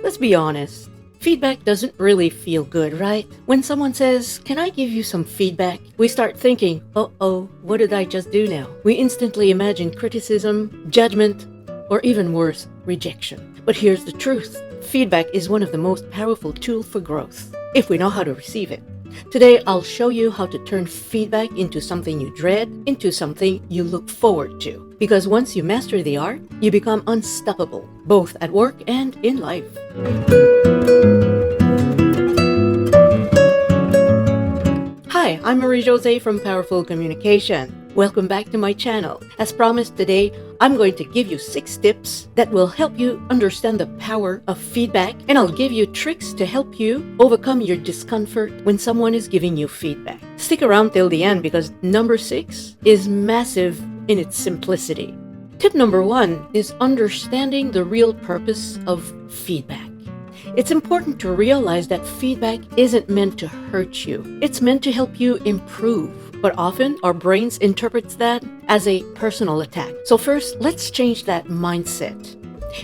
Let's be honest. Feedback doesn't really feel good, right? When someone says, "Can I give you some feedback?" we start thinking, "Uh-oh, what did I just do now?" We instantly imagine criticism, judgment, or even worse, rejection. But here's the truth. Feedback is one of the most powerful tools for growth, if we know how to receive it. Today, I'll show you how to turn feedback into something you dread, into something you look forward to. Because once you master the art, you become unstoppable, both at work and in life. Hi, I'm Marie-José from Powerful Communication. Welcome back to my channel. As promised today, I'm going to give you 6 tips that will help you understand the power of feedback, and I'll give you tricks to help you overcome your discomfort when someone is giving you feedback. Stick around till the end because number 6 is massive in its simplicity. Tip number 1 is understanding the real purpose of feedback. It's important to realize that feedback isn't meant to hurt you. It's meant to help you improve. But often our brains interprets that as a personal attack. So first, let's change that mindset.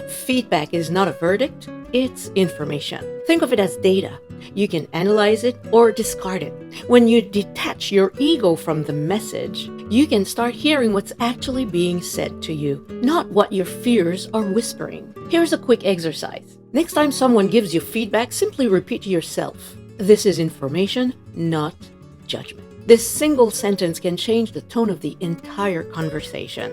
Feedback is not a verdict, it's information. Think of it as data. You can analyze it or discard it. When you detach your ego from the message, you can start hearing what's actually being said to you, not what your fears are whispering. Here's a quick exercise. Next time someone gives you feedback, simply repeat to yourself, "This is information, not judgment." This single sentence can change the tone of the entire conversation.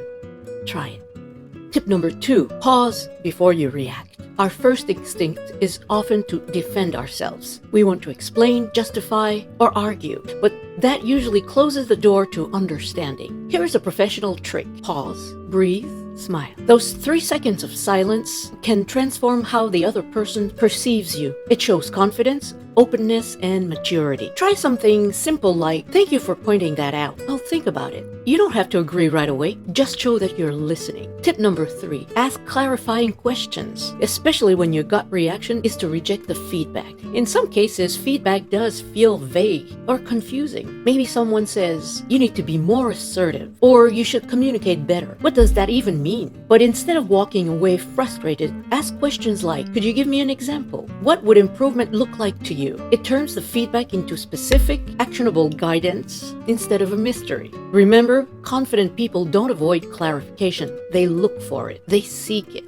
Try it. Tip number 2, pause before you react. Our first instinct is often to defend ourselves. We want to explain, justify, or argue, but that usually closes the door to understanding. Here is a professional trick. Pause, breathe, smile. Those 3 seconds of silence can transform how the other person perceives you. It shows confidence, openness, and maturity. Try something simple like, "Thank you for pointing that out. I'll think about it." You don't have to agree right away. Just show that you're listening. Tip number 3, ask clarifying questions, especially when your gut reaction is to reject the feedback. In some cases, feedback does feel vague or confusing. Maybe someone says, "You need to be more assertive," or "You should communicate better." What does that even mean? But instead of walking away frustrated, ask questions like, "Could you give me an example? What would improvement look like to you?" It turns the feedback into specific, actionable guidance instead of a mystery. Remember, confident people don't avoid clarification. They look for it. They seek it.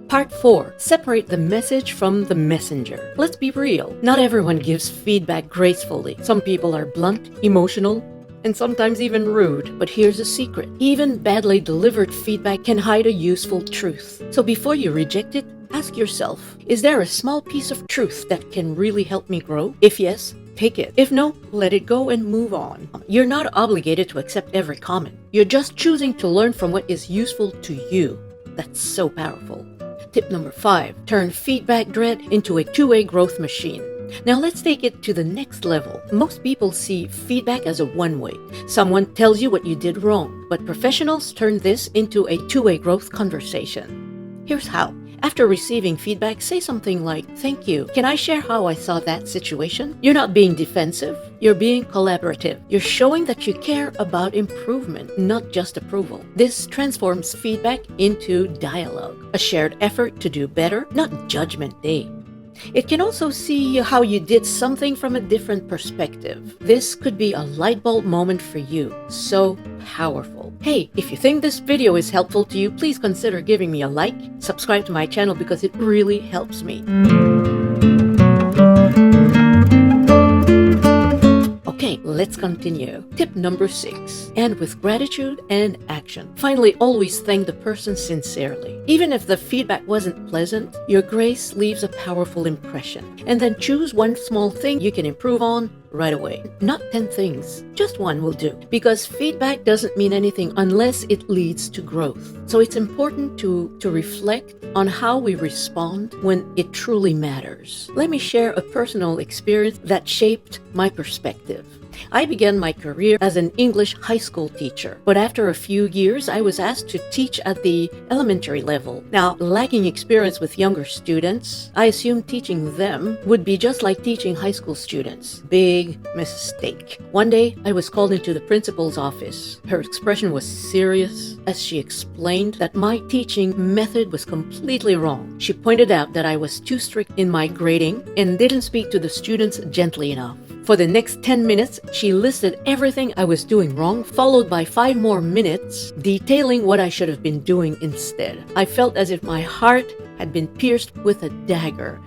Part 4. Separate the message from the messenger. Let's be real. Not everyone gives feedback gracefully. Some people are blunt, emotional, and sometimes even rude. But here's a secret. Even badly delivered feedback can hide a useful truth. So before you reject it, ask yourself, is there a small piece of truth that can really help me grow? If yes, take it. If no, let it go and move on. You're not obligated to accept every comment. You're just choosing to learn from what is useful to you. That's so powerful. Tip number 5, turn feedback dread into a two-way growth machine. Now let's take it to the next level. Most people see feedback as a one-way. Someone tells you what you did wrong, but professionals turn this into a two-way growth conversation. Here's how. After receiving feedback, say something like, "Thank you. Can I share how I saw that situation?" You're not being defensive. You're being collaborative. You're showing that you care about improvement, not just approval. This transforms feedback into dialogue, a shared effort to do better, not judgment day. It can also see how you did something from a different perspective. This could be a light bulb moment for you. So powerful. Hey, if you think this video is helpful to you, please consider giving me a like, subscribe to my channel because it really helps me. Okay, let's continue. Tip number 6. End with gratitude and action. Finally, always thank the person sincerely. Even if the feedback wasn't pleasant, your grace leaves a powerful impression. And then choose one small thing you can improve on right away. Not 10 things, just one will do. Because feedback doesn't mean anything unless it leads to growth. So it's important to reflect on how we respond when it truly matters. Let me share a personal experience that shaped my perspective. I began my career as an English high school teacher, but after a few years, I was asked to teach at the elementary level. Now, lacking experience with younger students, I assumed teaching them would be just like teaching high school students. Big mistake. One day, I was called into the principal's office. Her expression was serious as she explained that my teaching method was completely wrong. She pointed out that I was too strict in my grading and didn't speak to the students gently enough. For the next 10 minutes, she listed everything I was doing wrong, followed by 5 more minutes detailing what I should have been doing instead. I felt as if my heart had been pierced with a dagger.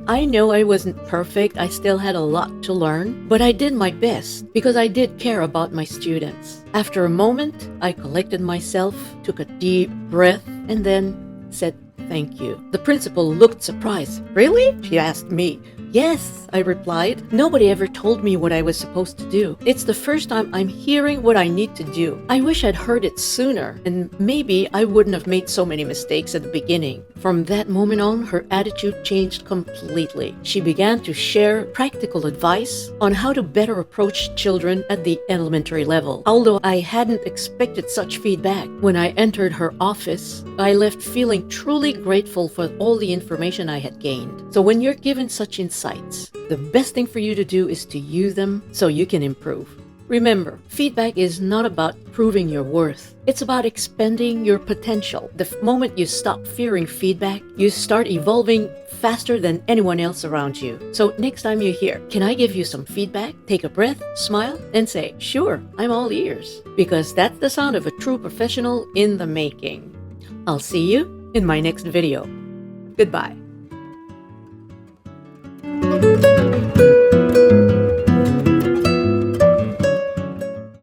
I know I wasn't perfect, I still had a lot to learn, but I did my best because I did care about my students. After a moment, I collected myself, took a deep breath, and then said thank you. The principal looked surprised. Really? She asked me. Yes, I replied. Nobody ever told me what I was supposed to do. It's the first time I'm hearing what I need to do. I wish I'd heard it sooner, and maybe I wouldn't have made so many mistakes at the beginning. From that moment on, her attitude changed completely. She began to share practical advice on how to better approach children at the elementary level. Although I hadn't expected such feedback, when I entered her office, I left feeling truly grateful for all the information I had gained. So when you're given such insights, the best thing for you to do is to use them so you can improve. Remember, feedback is not about proving your worth. It's about expanding your potential. The moment you stop fearing feedback, you start evolving faster than anyone else around you. So next time you hear, "Can I give you some feedback?" take a breath, smile, and say, "Sure, I'm all ears." Because that's the sound of a true professional in the making. I'll see you in my next video. Goodbye.